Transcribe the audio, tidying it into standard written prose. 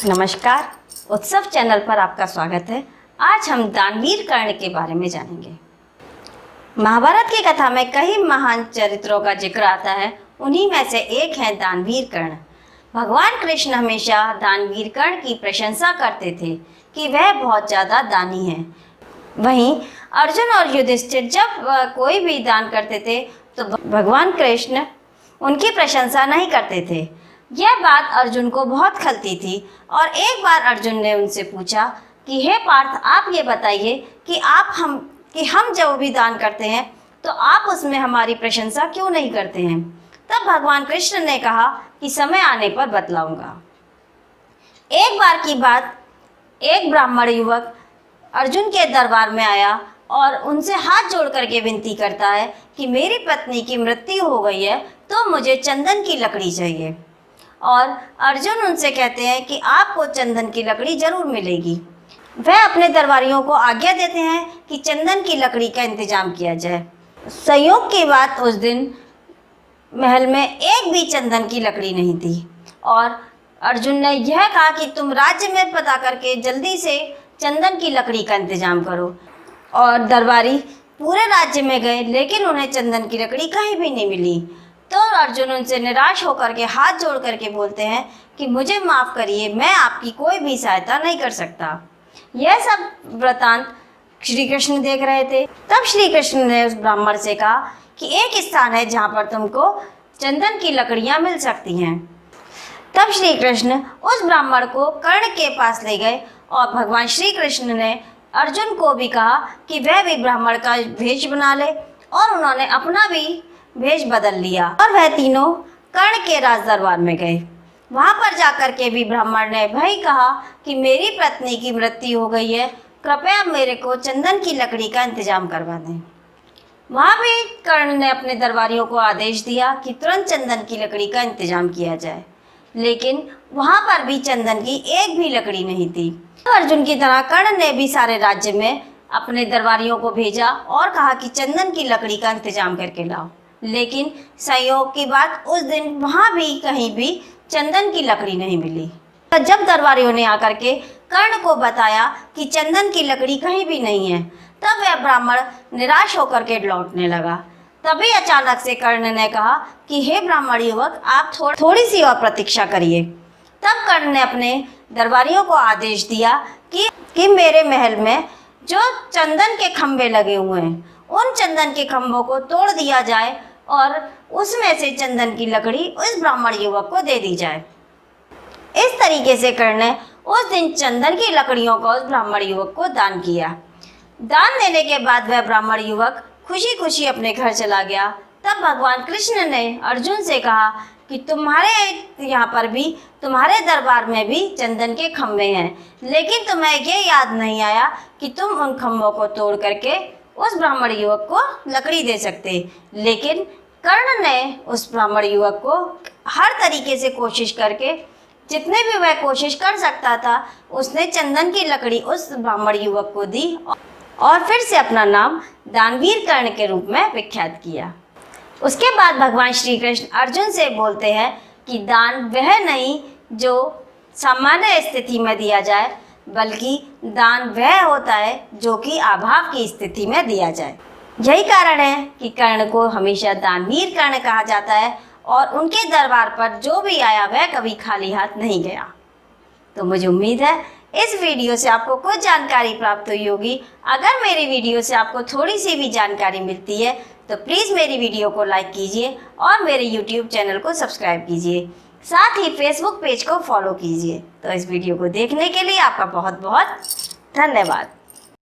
नमस्कार, उत्सव चैनल पर आपका स्वागत है। आज हम दानवीर कर्ण के बारे में जानेंगे। महाभारत की कथा में कई महान चरित्रों का जिक्र आता है, उन्हीं में से एक है दानवीर कर्ण। भगवान कृष्ण हमेशा दानवीर कर्ण की प्रशंसा करते थे कि वह बहुत ज़्यादा दानी है। वहीं अर्जुन और युधिष्ठिर जब कोई भी दान करते थे तो भगवान कृष्ण उनकी प्रशंसा नहीं करते थे। यह बात अर्जुन को बहुत खलती थी और एक बार अर्जुन ने उनसे पूछा कि हे पार्थ, आप ये बताइए कि हम जब भी दान करते हैं तो आप उसमें हमारी प्रशंसा क्यों नहीं करते हैं। तब भगवान कृष्ण ने कहा कि समय आने पर बतलाऊंगा। एक बार की बात, एक ब्राह्मण युवक अर्जुन के दरबार में आया और उनसे हाथ जोड़ करके विनती करता है कि मेरी पत्नी की मृत्यु हो गई है तो मुझे चंदन की लकड़ी चाहिए। और अर्जुन उनसे कहते हैं कि आपको चंदन की लकड़ी जरूर मिलेगी। वह अपने दरबारियों को आज्ञा देते हैं कि चंदन की लकड़ी का इंतजाम किया जाए। संयोग की बात, उस दिन महल में एक भी चंदन की लकड़ी नहीं थी और अर्जुन ने यह कहा कि तुम राज्य में पता करके जल्दी से चंदन की लकड़ी का इंतजाम करो। और दरबारी पूरे राज्य में गए लेकिन उन्हें चंदन की लकड़ी कहीं भी नहीं मिली। तो अर्जुन उनसे निराश होकर के हाथ जोड़ करके बोलते हैं कि मुझे माफ़ करिए, मैं आपकी कोई भी सहायता नहीं कर सकता। यह सब वृतांत श्री कृष्ण देख रहे थे। तब श्री कृष्ण ने उस ब्राह्मण से कहा कि एक स्थान है जहाँ पर तुमको चंदन की लकड़ियाँ मिल सकती हैं। तब श्री कृष्ण उस ब्राह्मण को कर्ण के पास ले गए और भगवान श्री कृष्ण ने अर्जुन को भी कहा कि वह भी ब्राह्मण का भेष बना ले और उन्होंने अपना भी भेष बदल लिया और वह तीनों कर्ण के राज दरबार में गए। वहां पर जाकर के भी ब्राह्मण ने भाई कहा कि मेरी पत्नी की मृत्यु हो गई है, कृपया मेरे को चंदन की लकड़ी का इंतजाम करवा दें। वहां भी कर्ण ने अपने दरबारियों को आदेश दिया कि तुरंत चंदन की लकड़ी का इंतजाम किया जाए, लेकिन वहां पर भी चंदन की एक भी लकड़ी नहीं थी। अर्जुन की तरह कर्ण ने भी सारे राज्य में अपने दरबारियों को भेजा और कहा कि चंदन की लकड़ी का इंतजाम करके लाओ, लेकिन संयोग की बात, उस दिन वहां भी कहीं भी चंदन की लकड़ी नहीं मिली। जब दरबारियों ने आकर के कर्ण को बताया कि चंदन की लकड़ी कहीं भी नहीं है, तब वह ब्राह्मण निराश होकर के लौटने लगा। तभी अचानक से कर्ण ने कहा कि हे ब्राह्मण युवक, आप थोड़ी सी और प्रतीक्षा करिए। तब कर्ण ने अपने दरबारियों को आदेश दिया कि मेरे महल में जो चंदन के खंभे लगे हुए हैं, उन चंदन के खंभों को तोड़ दिया जाए और उसमें से चंदन की लकड़ी उस ब्राह्मण युवक को दे दी जाए। इस तरीके से कर्ण ने उस दिन चंदन की लकड़ियों को उस ब्राह्मण युवक को दान किया। दान देने के बाद वह ब्राह्मण युवक खुशी खुशी अपने घर चला गया। तब भगवान कृष्ण ने अर्जुन से कहा कि तुम्हारे यहाँ पर भी, तुम्हारे दरबार में भी चंदन के खंभे हैं, लेकिन तुम्हें ये याद नहीं आया कि तुम उन खंभों को तोड़ करके उस ब्राह्मण युवक को लकड़ी दे सकते। लेकिन कर्ण ने उस ब्राह्मण युवक को हर तरीके से कोशिश करके, जितने भी वह कोशिश कर सकता था, उसने चंदन की लकड़ी उस ब्राह्मण युवक को दी और फिर से अपना नाम दानवीर कर्ण के रूप में विख्यात किया। उसके बाद भगवान श्री कृष्ण अर्जुन से बोलते हैं कि दान वह नहीं जो सामान्य स्थिति में दिया जाए, बल्कि दान वह होता है जो कि अभाव की स्थिति में दिया जाए। यही कारण है कि कर्ण को हमेशा दानवीर कर्ण कहा जाता है और उनके दरबार पर जो भी आया वह कभी खाली हाथ नहीं गया। तो मुझे उम्मीद है इस वीडियो से आपको कुछ जानकारी प्राप्त हुई होगी। अगर मेरी वीडियो से आपको थोड़ी सी भी जानकारी मिलती है तो प्लीज़ मेरी वीडियो को लाइक कीजिए और मेरे YouTube चैनल को सब्सक्राइब कीजिए, साथ ही Facebook पेज को फॉलो कीजिए। तो इस वीडियो को देखने के लिए आपका बहुत बहुत धन्यवाद।